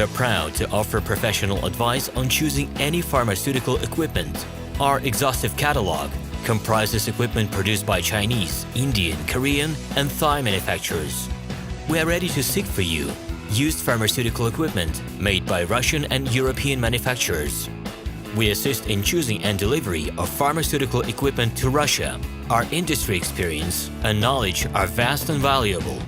We're proud to offer professional advice on choosing any pharmaceutical equipment. Our exhaustive catalog comprises equipment produced by Chinese, Indian, Korean, and Thai manufacturers. We are ready to seek for you used pharmaceutical equipment made by Russian and European manufacturers. We assist in choosing and delivery of pharmaceutical equipment to Russia. Our industry experience and knowledge are vast and valuable.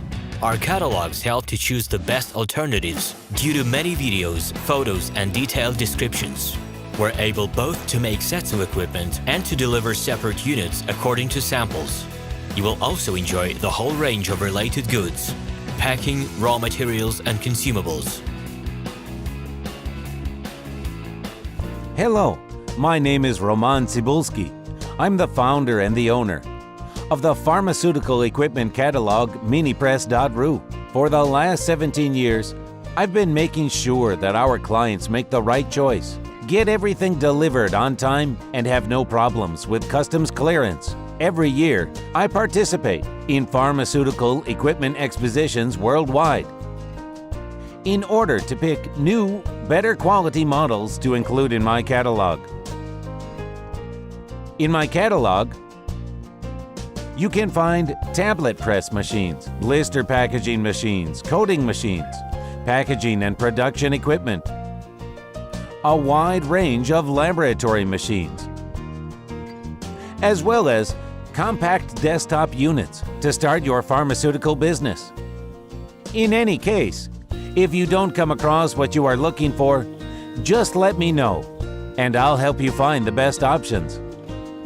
Our catalogs help to choose the best alternatives due to many videos, photos, and detailed descriptions. We're able both to make sets of equipment and to deliver separate units according to samples. You will also enjoy the whole range of related goods, packing, raw materials, and consumables. Hello, my name is Roman Cybulski. I'm the founder and the owner of the pharmaceutical equipment catalog minipress.ru. For the last 17 years, I've been making sure that our clients make the right choice, get everything delivered on time, and have no problems with customs clearance. Every year, I participate in pharmaceutical equipment expositions worldwide in order to pick new, better quality models to include in my catalog. In my catalog, you can find tablet press machines, blister packaging machines, coating machines, packaging and production equipment, a wide range of laboratory machines, as well as compact desktop units to start your pharmaceutical business. In any case, if you don't come across what you are looking for, just let me know, and I'll help you find the best options.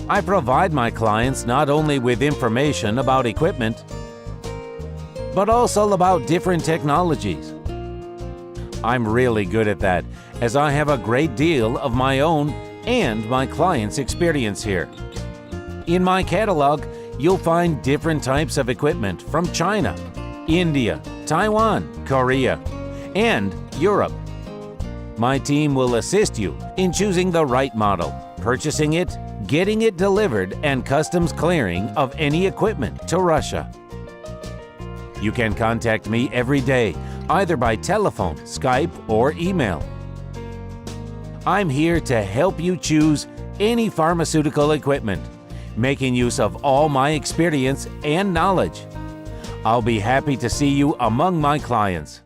I provide my clients not only with information about equipment, but also about different technologies. I'm really good at that, as I have a great deal of my own and my clients' experience here. In my catalog, you'll find different types of equipment from China, India, Taiwan, Korea, and Europe. My team will assist you in choosing the right model, purchasing it, getting it delivered, and customs clearing of any equipment to Russia. You can contact me every day, either by telephone, Skype, or email. I'm here to help you choose any pharmaceutical equipment, making use of all my experience and knowledge. I'll be happy to see you among my clients.